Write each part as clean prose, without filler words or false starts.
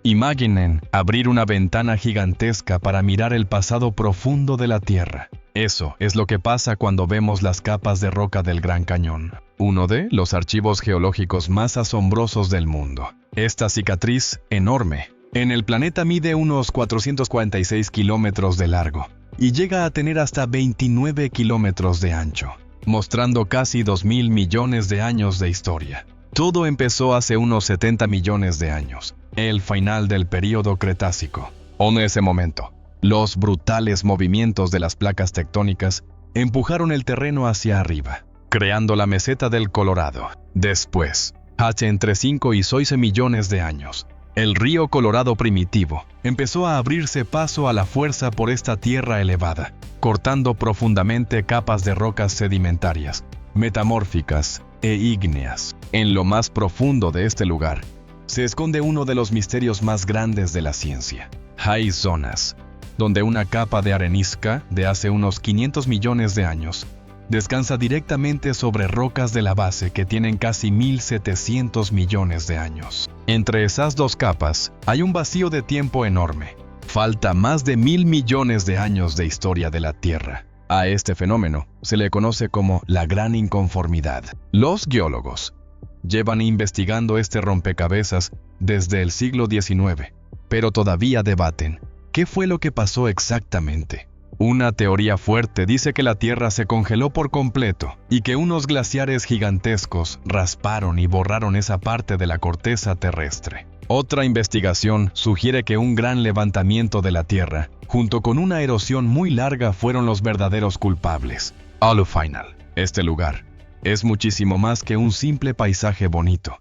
Imaginen abrir una ventana gigantesca para mirar el pasado profundo de la Tierra. Eso es lo que pasa cuando vemos las capas de roca del Gran Cañón, uno de los archivos geológicos más asombrosos del mundo. Esta cicatriz enorme en el planeta mide unos 446 kilómetros de largo y llega a tener hasta 29 kilómetros de ancho, mostrando casi 2.000 millones de años de historia. Todo empezó hace unos 70 millones de años, el final del período Cretácico. En ese momento, los brutales movimientos de las placas tectónicas empujaron el terreno hacia arriba, creando la meseta del Colorado. Después, hace entre 5 y 6 millones de años, el río Colorado primitivo empezó a abrirse paso a la fuerza por esta tierra elevada, cortando profundamente capas de rocas sedimentarias, metamórficas e ígneas. En lo más profundo de este lugar, se esconde uno de los misterios más grandes de la ciencia. Hay zonas donde una capa de arenisca de hace unos 500 millones de años descansa directamente sobre rocas de la base que tienen casi 1.700 millones de años. Entre esas dos capas hay un vacío de tiempo enorme. Falta más de 1.000 millones de años de historia de la Tierra. A este fenómeno se le conoce como la Gran Inconformidad. Los geólogos llevan investigando este rompecabezas desde el siglo XIX, pero todavía debaten qué fue lo que pasó exactamente. Una teoría fuerte dice que la Tierra se congeló por completo y que unos glaciares gigantescos rasparon y borraron esa parte de la corteza terrestre. Otra investigación sugiere que un gran levantamiento de la Tierra, junto con una erosión muy larga, fueron los verdaderos culpables. A lo final, este lugar es muchísimo más que un simple paisaje bonito.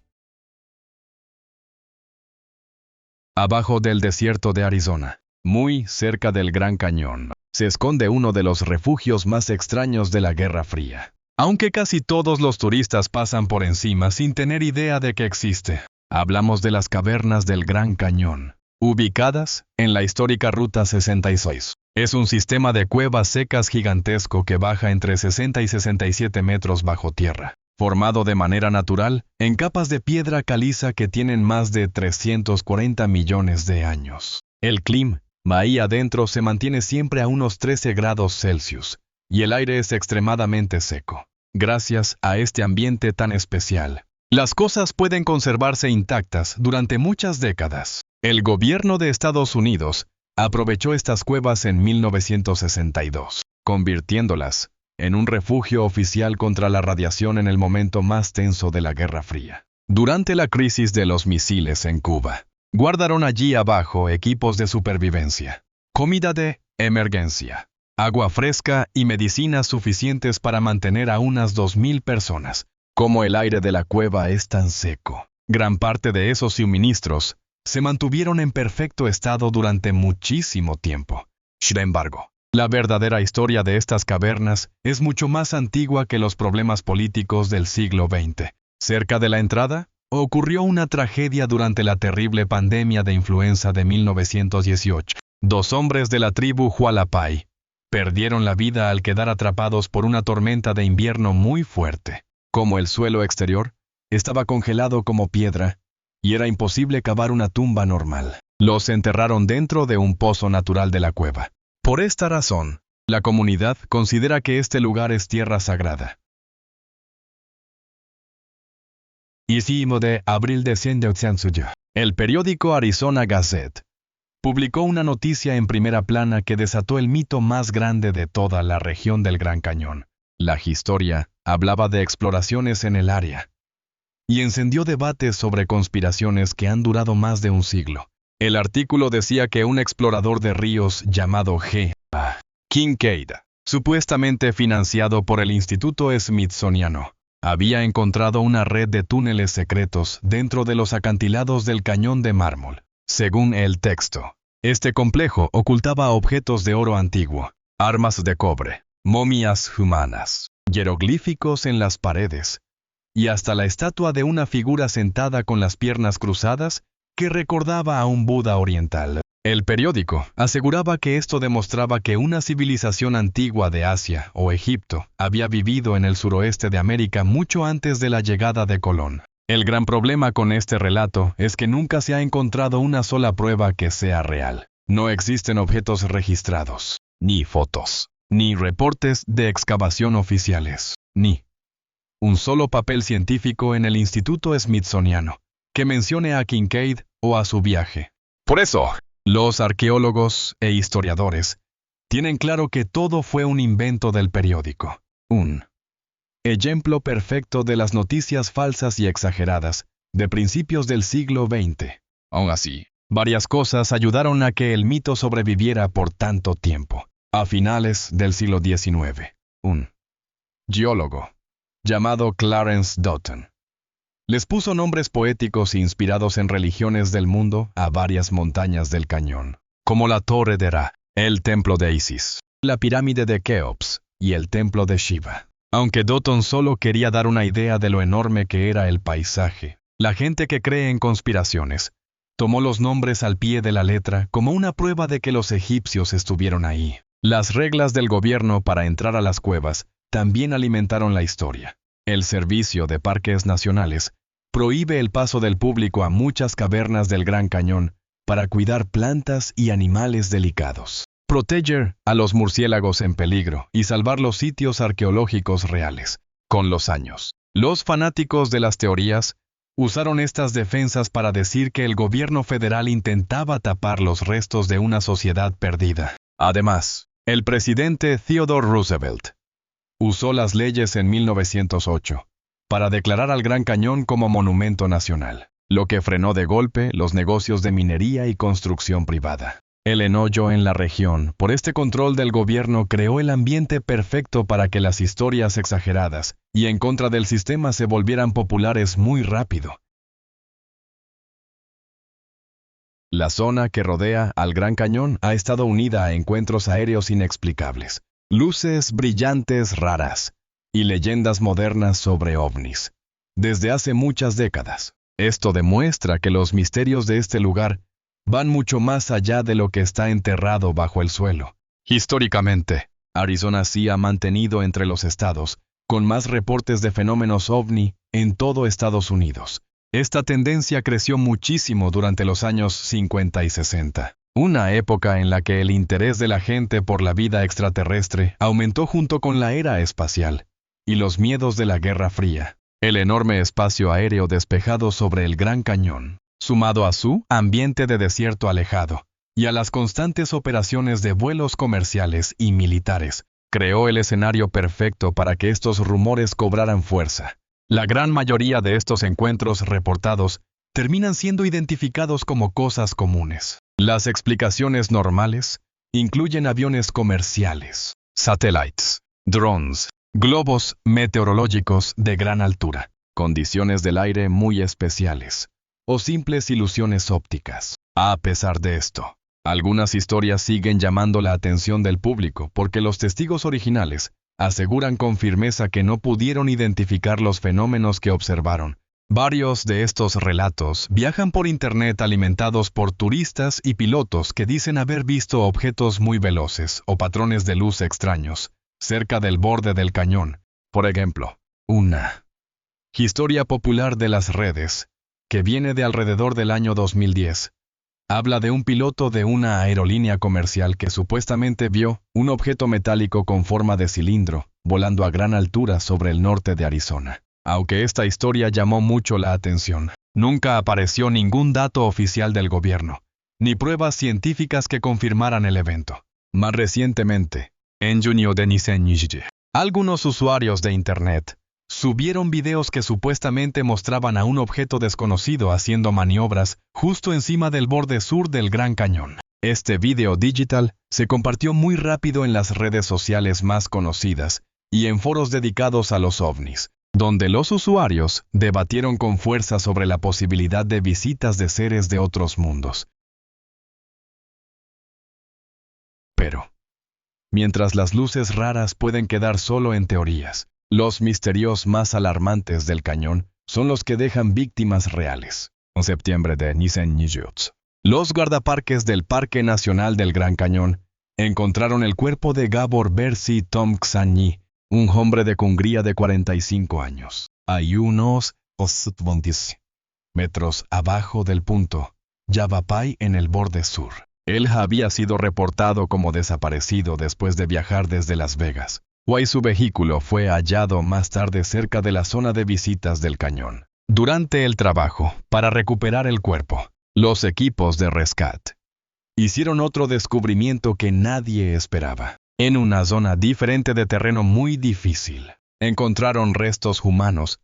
Abajo del desierto de Arizona, muy cerca del Gran Cañón, se esconde uno de los refugios más extraños de la Guerra Fría. Aunque casi todos los turistas pasan por encima sin tener idea de que existe. Hablamos de las cavernas del Gran Cañón, ubicadas en la histórica Ruta 66. Es un sistema de cuevas secas gigantesco que baja entre 60 y 67 metros bajo tierra, formado de manera natural en capas de piedra caliza que tienen más de 340 millones de años. El clima ahí adentro se mantiene siempre a unos 13 grados Celsius, y el aire es extremadamente seco. Gracias a este ambiente tan especial, las cosas pueden conservarse intactas durante muchas décadas. El gobierno de Estados Unidos aprovechó estas cuevas en 1962, convirtiéndolas en un refugio oficial contra la radiación en el momento más tenso de la Guerra Fría. Durante la crisis de los misiles en Cuba, guardaron allí abajo equipos de supervivencia, comida de emergencia, agua fresca y medicinas suficientes para mantener a unas 2.000 personas. Como el aire de la cueva es tan seco, gran parte de esos suministros se mantuvieron en perfecto estado durante muchísimo tiempo. Sin embargo, la verdadera historia de estas cavernas es mucho más antigua que los problemas políticos del siglo XX. Cerca de la entrada, ocurrió una tragedia durante la terrible pandemia de influenza de 1918. 2 hombres de la tribu Hualapai perdieron la vida al quedar atrapados por una tormenta de invierno muy fuerte. Como el suelo exterior estaba congelado como piedra y era imposible cavar una tumba normal, los enterraron dentro de un pozo natural de la cueva. Por esta razón, la comunidad considera que este lugar es tierra sagrada. De abril de 1900, el periódico Arizona Gazette publicó una noticia en primera plana que desató el mito más grande de toda la región del Gran Cañón. La historia hablaba de exploraciones en el área y encendió debates sobre conspiraciones que han durado más de un siglo. El artículo decía que un explorador de ríos llamado G. Kincaid, supuestamente financiado por el Instituto Smithsoniano, había encontrado una red de túneles secretos dentro de los acantilados del Cañón de Mármol. Según el texto, este complejo ocultaba objetos de oro antiguo, armas de cobre, momias humanas, jeroglíficos en las paredes, y hasta la estatua de una figura sentada con las piernas cruzadas que recordaba a un Buda oriental. El periódico aseguraba que esto demostraba que una civilización antigua de Asia o Egipto había vivido en el suroeste de América mucho antes de la llegada de Colón. El gran problema con este relato es que nunca se ha encontrado una sola prueba que sea real. No existen objetos registrados, ni fotos, ni reportes de excavación oficiales, ni un solo papel científico en el Instituto Smithsoniano que mencione a Kincaid o a su viaje. Por eso, los arqueólogos e historiadores tienen claro que todo fue un invento del periódico. Un ejemplo perfecto de las noticias falsas y exageradas de principios del siglo XX. Aún así, varias cosas ayudaron a que el mito sobreviviera por tanto tiempo. A finales del siglo XIX, un geólogo llamado Clarence Doughton les puso nombres poéticos inspirados en religiones del mundo a varias montañas del cañón, como la Torre de Ra, el Templo de Isis, la Pirámide de Keops y el Templo de Shiva. Aunque Doughton solo quería dar una idea de lo enorme que era el paisaje, la gente que cree en conspiraciones tomó los nombres al pie de la letra como una prueba de que los egipcios estuvieron ahí. Las reglas del gobierno para entrar a las cuevas también alimentaron la historia. El Servicio de Parques Nacionales prohíbe el paso del público a muchas cavernas del Gran Cañón para cuidar plantas y animales delicados, proteger a los murciélagos en peligro y salvar los sitios arqueológicos reales. Con los años, los fanáticos de las teorías usaron estas defensas para decir que el gobierno federal intentaba tapar los restos de una sociedad perdida. Además, el presidente Theodore Roosevelt usó las leyes en 1908 para declarar al Gran Cañón como monumento nacional, lo que frenó de golpe los negocios de minería y construcción privada. El enojo en la región por este control del gobierno creó el ambiente perfecto para que las historias exageradas y en contra del sistema se volvieran populares muy rápido. La zona que rodea al Gran Cañón ha estado unida a encuentros aéreos inexplicables, luces brillantes raras y leyendas modernas sobre ovnis. Desde hace muchas décadas, esto demuestra que los misterios de este lugar van mucho más allá de lo que está enterrado bajo el suelo. Históricamente, Arizona sí ha mantenido entre los estados con más reportes de fenómenos ovni en todo Estados Unidos. Esta tendencia creció muchísimo durante los años 50 y 60, una época en la que el interés de la gente por la vida extraterrestre aumentó junto con la era espacial y los miedos de la Guerra Fría. El enorme espacio aéreo despejado sobre el Gran Cañón, sumado a su ambiente de desierto alejado y a las constantes operaciones de vuelos comerciales y militares, creó el escenario perfecto para que estos rumores cobraran fuerza. La gran mayoría de estos encuentros reportados terminan siendo identificados como cosas comunes. Las explicaciones normales incluyen aviones comerciales, satélites, drones, globos meteorológicos de gran altura, condiciones del aire muy especiales, o simples ilusiones ópticas. A pesar de esto, algunas historias siguen llamando la atención del público porque los testigos originales aseguran con firmeza que no pudieron identificar los fenómenos que observaron. Varios de estos relatos viajan por internet alimentados por turistas y pilotos que dicen haber visto objetos muy veloces o patrones de luz extraños cerca del borde del cañón. Por ejemplo, una historia popular de las redes, que viene de alrededor del año 2010, habla de un piloto de una aerolínea comercial que supuestamente vio un objeto metálico con forma de cilindro volando a gran altura sobre el norte de Arizona. Aunque esta historia llamó mucho la atención, nunca apareció ningún dato oficial del gobierno, ni pruebas científicas que confirmaran el evento. Más recientemente, en junio de 2020, algunos usuarios de Internet subieron videos que supuestamente mostraban a un objeto desconocido haciendo maniobras justo encima del borde sur del Gran Cañón. Este video digital se compartió muy rápido en las redes sociales más conocidas y en foros dedicados a los ovnis, donde los usuarios debatieron con fuerza sobre la posibilidad de visitas de seres de otros mundos. Pero, mientras las luces raras pueden quedar solo en teorías, los misterios más alarmantes del cañón son los que dejan víctimas reales. En septiembre de 2018, los guardaparques del Parque Nacional del Gran Cañón encontraron el cuerpo de Gabor Bersi Tomczanyi, un hombre de Hungría de 45 años, a unos metros abajo del punto Yavapai en el borde sur. Él había sido reportado como desaparecido después de viajar desde Las Vegas. Su vehículo fue hallado más tarde cerca de la zona de visitas del cañón. Durante el trabajo para recuperar el cuerpo, los equipos de rescate hicieron otro descubrimiento que nadie esperaba. En una zona diferente de terreno muy difícil, encontraron restos humanos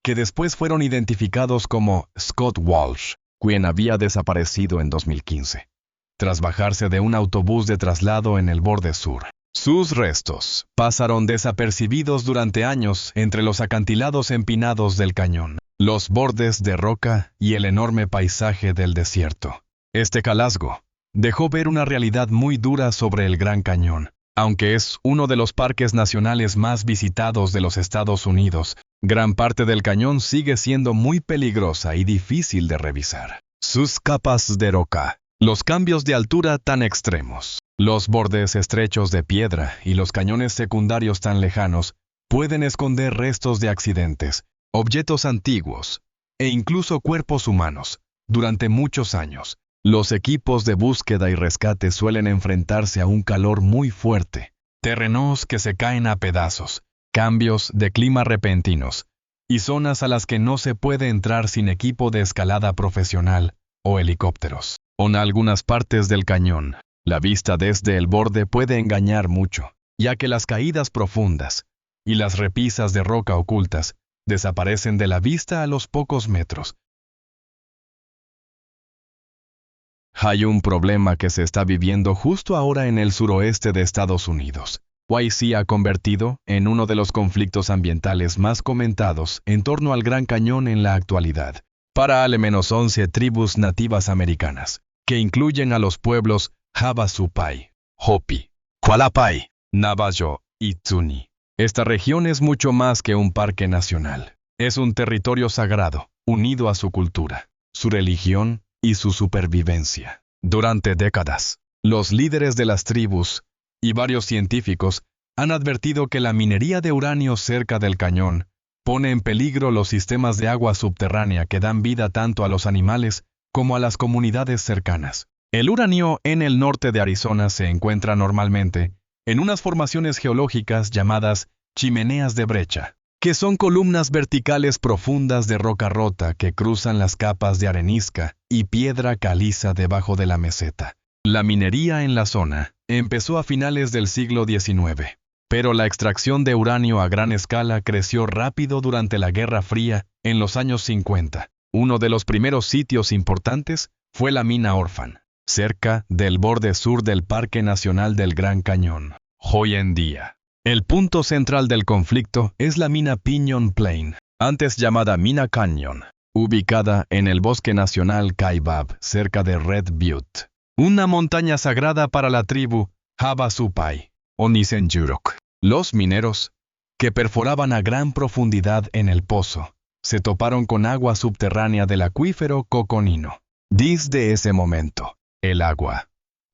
que después fueron identificados como Scott Walsh, quien había desaparecido en 2015, tras bajarse de un autobús de traslado en el borde sur. Sus restos pasaron desapercibidos durante años entre los acantilados empinados del cañón, los bordes de roca y el enorme paisaje del desierto. Este hallazgo dejó ver una realidad muy dura sobre el Gran Cañón. Aunque es uno de los parques nacionales más visitados de los Estados Unidos, gran parte del cañón sigue siendo muy peligrosa y difícil de revisar. Sus capas de roca, los cambios de altura tan extremos, los bordes estrechos de piedra y los cañones secundarios tan lejanos pueden esconder restos de accidentes, objetos antiguos e incluso cuerpos humanos. Durante muchos años, los equipos de búsqueda y rescate suelen enfrentarse a un calor muy fuerte, terrenos que se caen a pedazos, cambios de clima repentinos y zonas a las que no se puede entrar sin equipo de escalada profesional o helicópteros. En algunas partes del cañón, la vista desde el borde puede engañar mucho, ya que las caídas profundas y las repisas de roca ocultas desaparecen de la vista a los pocos metros. Hay un problema que se está viviendo justo ahora en el suroeste de Estados Unidos. Se ha convertido en uno de los conflictos ambientales más comentados en torno al Gran Cañón en la actualidad. Para al menos 11 tribus nativas americanas, que incluyen a los pueblos Havasupai, Hopi, Qualapai, Navajo y Zuni. Esta región es mucho más que un parque nacional. Es un territorio sagrado, unido a su cultura, su religión y su supervivencia. Durante décadas, los líderes de las tribus y varios científicos han advertido que la minería de uranio cerca del cañón pone en peligro los sistemas de agua subterránea que dan vida tanto a los animales como a las comunidades cercanas. El uranio en el norte de Arizona se encuentra normalmente en unas formaciones geológicas llamadas chimeneas de brecha, que son columnas verticales profundas de roca rota que cruzan las capas de arenisca y piedra caliza debajo de la meseta. La minería en la zona empezó a finales del siglo XIX, pero la extracción de uranio a gran escala creció rápido durante la Guerra Fría en los años 50. Uno de los primeros sitios importantes fue la mina Orphan, cerca del borde sur del Parque Nacional del Gran Cañón. Hoy en día, el punto central del conflicto es la mina Piñon Plain, antes llamada Mina Canyon, ubicada en el Bosque Nacional Kaibab, cerca de Red Butte, una montaña sagrada para la tribu Havasupai o Nisenjurok. Los mineros, que perforaban a gran profundidad en el pozo, se toparon con agua subterránea del acuífero Coconino. Desde ese momento, el agua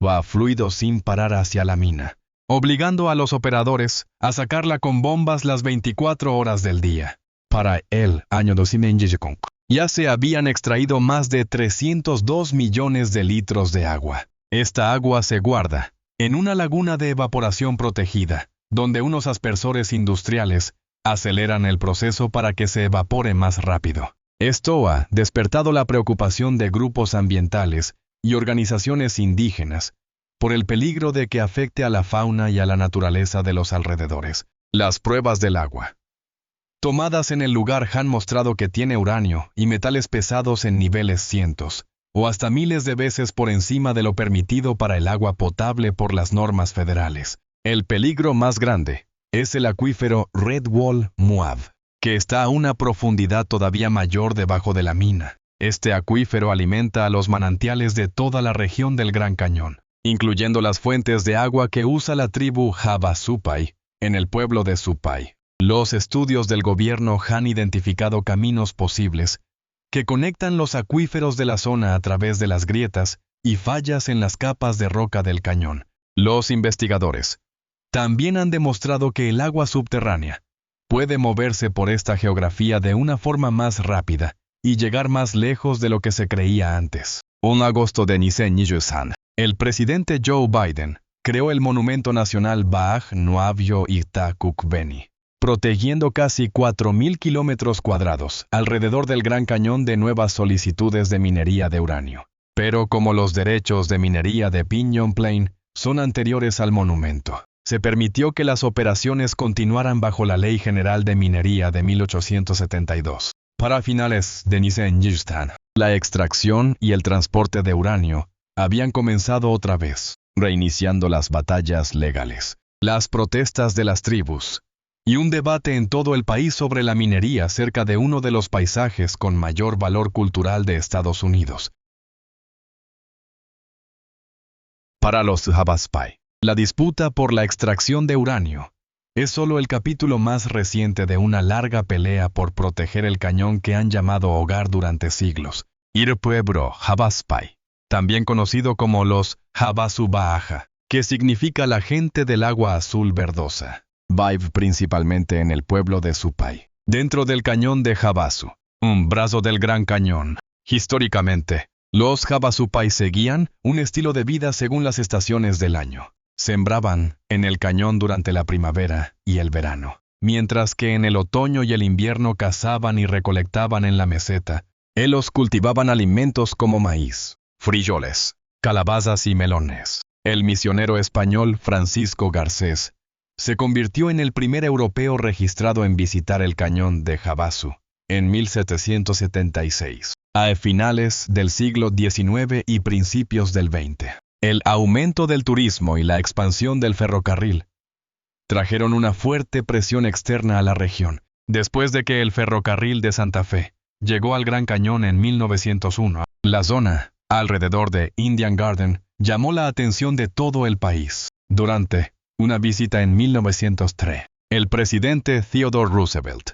va fluido sin parar hacia la mina, obligando a los operadores a sacarla con bombas las 24 horas del día. Para el año 2000, ya se habían extraído más de 302 millones de litros de agua. Esta agua se guarda en una laguna de evaporación protegida, donde unos aspersores industriales aceleran el proceso para que se evapore más rápido. Esto ha despertado la preocupación de grupos ambientales y organizaciones indígenas por el peligro de que afecte a la fauna y a la naturaleza de los alrededores. Las pruebas del agua tomadas en el lugar han mostrado que tiene uranio y metales pesados en niveles cientos o hasta miles de veces por encima de lo permitido para el agua potable por las normas federales. El peligro más grande es el acuífero Red Wall Moab, que está a una profundidad todavía mayor debajo de la mina. Este acuífero alimenta a los manantiales de toda la región del Gran Cañón, incluyendo las fuentes de agua que usa la tribu Havasupai en el pueblo de Supai. Los estudios del gobierno han identificado caminos posibles que conectan los acuíferos de la zona a través de las grietas y fallas en las capas de roca del cañón. Los investigadores también han demostrado que el agua subterránea puede moverse por esta geografía de una forma más rápida y llegar más lejos de lo que se creía antes. En agosto de 2023, el presidente Joe Biden creó el Monumento Nacional Baaj Nuavio Itakukbeni, protegiendo casi 4.000 kilómetros cuadrados alrededor del Gran Cañón de nuevas solicitudes de minería de uranio. Pero como los derechos de minería de Pinyon Plain son anteriores al monumento, se permitió que las operaciones continuaran bajo la Ley General de Minería de 1872. Para finales de 2023, la extracción y el transporte de uranio habían comenzado otra vez, reiniciando las batallas legales, las protestas de las tribus, y un debate en todo el país sobre la minería cerca de uno de los paisajes con mayor valor cultural de Estados Unidos. Para los Havasupai, la disputa por la extracción de uranio es solo el capítulo más reciente de una larga pelea por proteger el cañón que han llamado hogar durante siglos. El pueblo Havasupai, también conocido como los Havasubaaja, que significa la gente del agua azul verdosa, vive principalmente en el pueblo de Supai, dentro del cañón de Havasu, un brazo del Gran Cañón. Históricamente, los Havasupai seguían un estilo de vida según las estaciones del año. Sembraban en el cañón durante la primavera y el verano, mientras que en el otoño y el invierno cazaban y recolectaban en la meseta. Ellos cultivaban alimentos como maíz, frijoles, calabazas y melones. El misionero español Francisco Garcés se convirtió en el primer europeo registrado en visitar el cañón de Havasu en 1776, a finales del siglo XIX y principios del XX. El aumento del turismo y la expansión del ferrocarril trajeron una fuerte presión externa a la región. Después de que el ferrocarril de Santa Fe llegó al Gran Cañón en 1901, la zona alrededor de Indian Garden llamó la atención de todo el país. Durante una visita en 1903, el presidente Theodore Roosevelt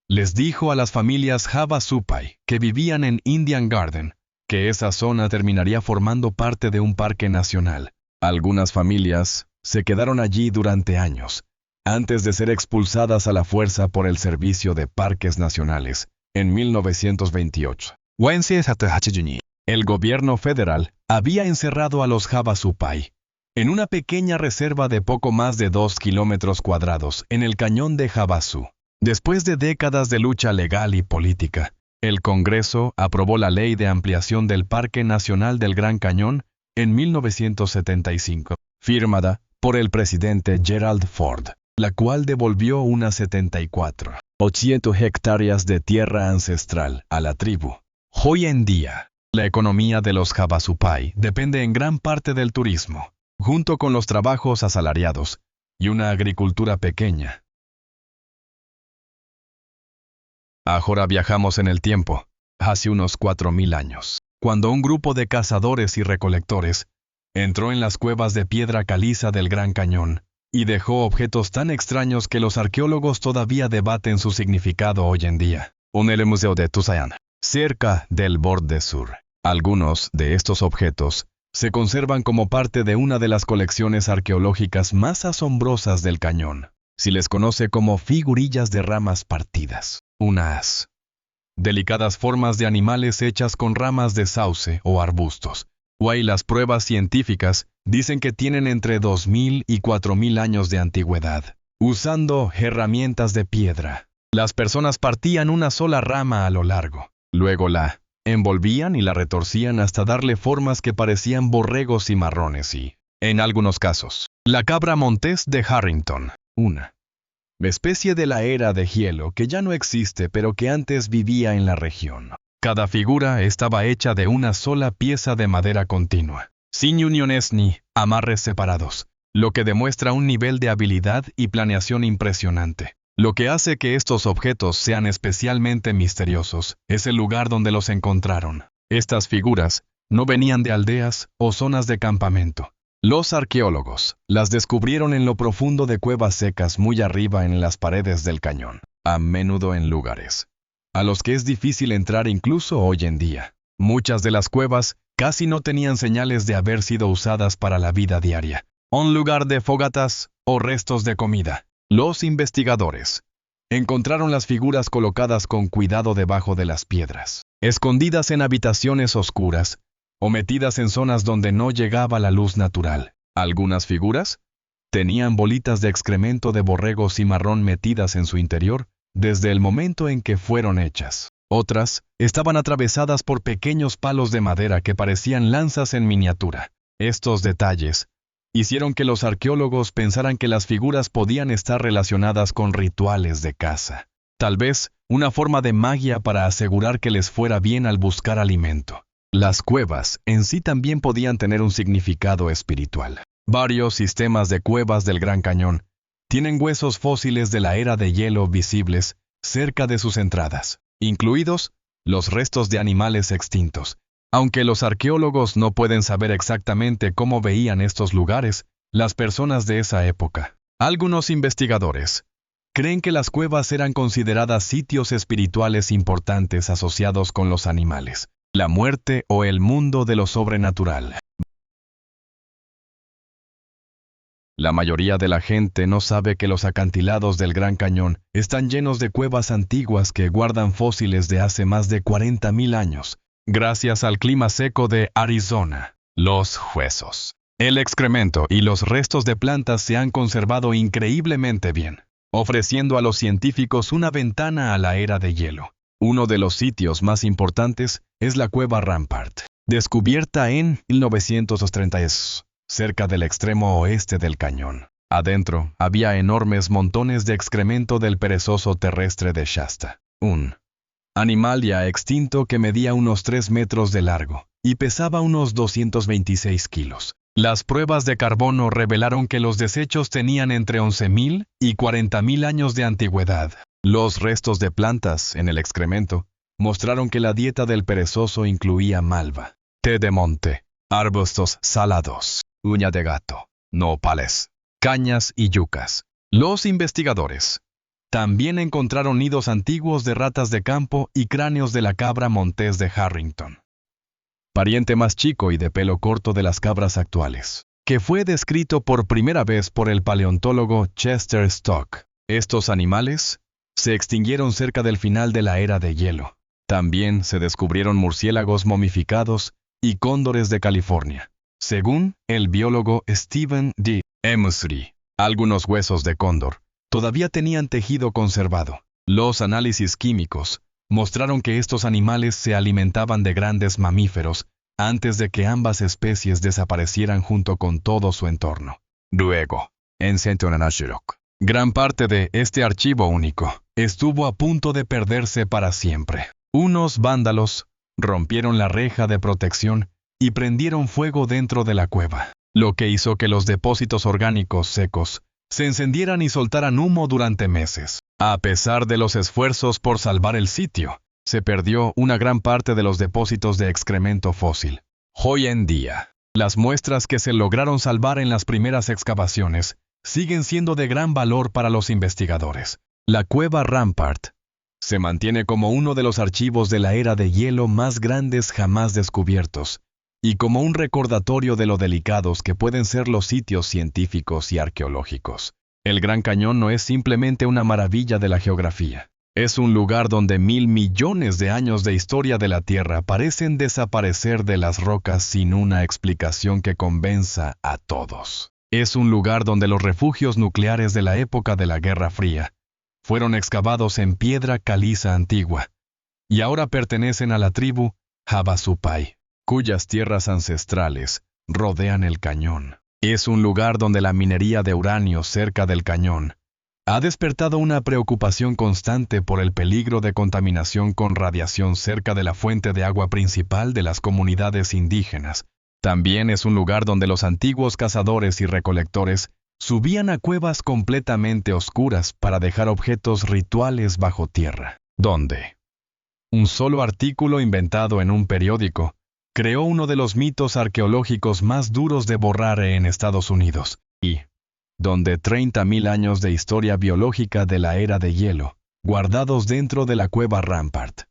les dijo a las familias Havasupai que vivían en Indian Garden que esa zona terminaría formando parte de un parque nacional. Algunas familias se quedaron allí durante años, antes de ser expulsadas a la fuerza por el Servicio de Parques Nacionales en 1928. El gobierno federal había encerrado a los Havasupai en una pequeña reserva de poco más de 2 kilómetros cuadrados en el cañón de Havasu. Después de décadas de lucha legal y política, el Congreso aprobó la Ley de Ampliación del Parque Nacional del Gran Cañón en 1975, firmada por el presidente Gerald Ford, la cual devolvió unas 74,800 hectáreas de tierra ancestral a la tribu. Hoy en día, la economía de los Havasupai depende en gran parte del turismo, junto con los trabajos asalariados y una agricultura pequeña. Ahora viajamos en el tiempo, hace unos 4.000 años, cuando un grupo de cazadores y recolectores entró en las cuevas de piedra caliza del Gran Cañón y dejó objetos tan extraños que los arqueólogos todavía debaten su significado hoy en día. En el Museo de Tusayan, cerca del borde sur, algunos de estos objetos se conservan como parte de una de las colecciones arqueológicas más asombrosas del cañón. Se les conoce como figurillas de ramas partidas. Unas delicadas formas de animales hechas con ramas de sauce o arbustos. Hoy las pruebas científicas dicen que tienen entre 2.000 y 4.000 años de antigüedad. Usando herramientas de piedra, las personas partían una sola rama a lo largo. Luego la envolvían y la retorcían hasta darle formas que parecían borregos y marrones y, en algunos casos, la cabra montés de Harrington, una especie de la era de hielo que ya no existe pero que antes vivía en la región. Cada figura estaba hecha de una sola pieza de madera continua, sin uniones ni amarres separados, lo que demuestra un nivel de habilidad y planeación impresionante. Lo que hace que estos objetos sean especialmente misteriosos es el lugar donde los encontraron. Estas figuras no venían de aldeas o zonas de campamento. Los arqueólogos las descubrieron en lo profundo de cuevas secas muy arriba en las paredes del cañón, a menudo en lugares a los que es difícil entrar incluso hoy en día. Muchas de las cuevas casi no tenían señales de haber sido usadas para la vida diaria, un lugar de fogatas o restos de comida. Los investigadores Encontraron las figuras colocadas con cuidado debajo de las piedras, escondidas en habitaciones oscuras o metidas en zonas donde no llegaba la luz natural. Algunas figuras tenían bolitas de excremento de borrego cimarrón metidas en su interior desde el momento en que fueron hechas. Otras estaban atravesadas por pequeños palos de madera que parecían lanzas en miniatura. Estos detalles hicieron que los arqueólogos pensaran que las figuras podían estar relacionadas con rituales de caza. Tal vez una forma de magia para asegurar que les fuera bien al buscar alimento. Las cuevas en sí también podían tener un significado espiritual. Varios sistemas de cuevas del Gran Cañón tienen huesos fósiles de la era de hielo visibles cerca de sus entradas, incluidos los restos de animales extintos. Aunque los arqueólogos no pueden saber exactamente cómo veían estos lugares, las personas de esa época, algunos investigadores creen que las cuevas eran consideradas sitios espirituales importantes asociados con los animales, la muerte o el mundo de lo sobrenatural. La mayoría de la gente no sabe que los acantilados del Gran Cañón están llenos de cuevas antiguas que guardan fósiles de hace más de 40.000 años. Gracias al clima seco de Arizona, los huesos, el excremento y los restos de plantas se han conservado increíblemente bien, ofreciendo a los científicos una ventana a la era de hielo. Uno de los sitios más importantes es la cueva Rampart, descubierta en 1930, cerca del extremo oeste del cañón. Adentro había enormes montones de excremento del perezoso terrestre de Shasta, un animal ya extinto que medía unos 3 metros de largo y pesaba unos 226 kilos. Las pruebas de carbono revelaron que los desechos tenían entre 11.000 y 40.000 años de antigüedad. Los restos de plantas en el excremento mostraron que la dieta del perezoso incluía malva, té de monte, arbustos salados, uña de gato, nopales, cañas y yucas. Los investigadores también encontraron nidos antiguos de ratas de campo y cráneos de la cabra montés de Harrington, pariente más chico y de pelo corto de las cabras actuales, que fue descrito por primera vez por el paleontólogo Chester Stock. Estos animales se extinguieron cerca del final de la era de hielo. También se descubrieron murciélagos momificados y cóndores de California. Según el biólogo Stephen D. Emery, algunos huesos de cóndor todavía tenían tejido conservado. Los análisis químicos mostraron que estos animales se alimentaban de grandes mamíferos antes de que ambas especies desaparecieran junto con todo su entorno. Luego, en Centonanashirok, gran parte de este archivo único estuvo a punto de perderse para siempre. Unos vándalos rompieron la reja de protección y prendieron fuego dentro de la cueva, lo que hizo que los depósitos orgánicos secos se encendieran y soltaran humo durante meses. A pesar de los esfuerzos por salvar el sitio, se perdió una gran parte de los depósitos de excremento fósil. Hoy en día, las muestras que se lograron salvar en las primeras excavaciones siguen siendo de gran valor para los investigadores. La cueva Rampart se mantiene como uno de los archivos de la era de hielo más grandes jamás descubiertos, y como un recordatorio de lo delicados que pueden ser los sitios científicos y arqueológicos. El Gran Cañón no es simplemente una maravilla de la geografía. Es un lugar donde 1.000 millones de años de historia de la Tierra parecen desaparecer de las rocas sin una explicación que convenza a todos. Es un lugar donde los refugios nucleares de la época de la Guerra Fría fueron excavados en piedra caliza antigua, y ahora pertenecen a la tribu Havasupai, cuyas tierras ancestrales rodean el cañón. Es un lugar donde la minería de uranio cerca del cañón ha despertado una preocupación constante por el peligro de contaminación con radiación cerca de la fuente de agua principal de las comunidades indígenas. También es un lugar donde los antiguos cazadores y recolectores subían a cuevas completamente oscuras para dejar objetos rituales bajo tierra, donde un solo artículo inventado en un periódico creó uno de los mitos arqueológicos más duros de borrar en Estados Unidos, y donde 30.000 años de historia biológica de la era de hielo, guardados dentro de la cueva Rampart,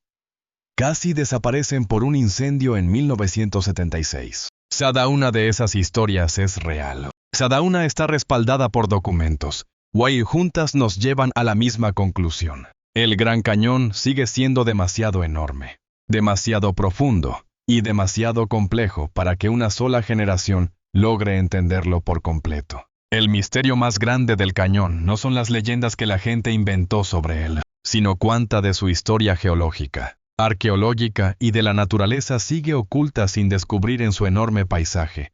casi desaparecen por un incendio en 1976. Cada una de esas historias es real. Cada una está respaldada por documentos, Y juntas nos llevan a la misma conclusión. El Gran Cañón sigue siendo demasiado enorme, demasiado profundo y demasiado complejo para que una sola generación logre entenderlo por completo. El misterio más grande del cañón no son las leyendas que la gente inventó sobre él, sino cuánta de su historia geológica, arqueológica y de la naturaleza sigue oculta sin descubrir en su enorme paisaje.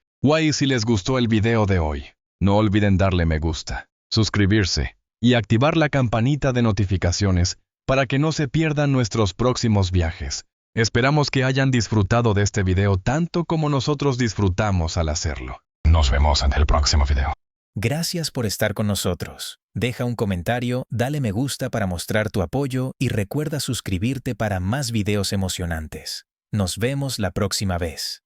Si les gustó el video de hoy, no olviden darle me gusta, suscribirse y activar la campanita de notificaciones para que no se pierdan nuestros próximos viajes. Esperamos que hayan disfrutado de este video tanto como nosotros disfrutamos al hacerlo. Nos vemos en el próximo video. Gracias por estar con nosotros. Deja un comentario, dale me gusta para mostrar tu apoyo y recuerda suscribirte para más videos emocionantes. Nos vemos la próxima vez.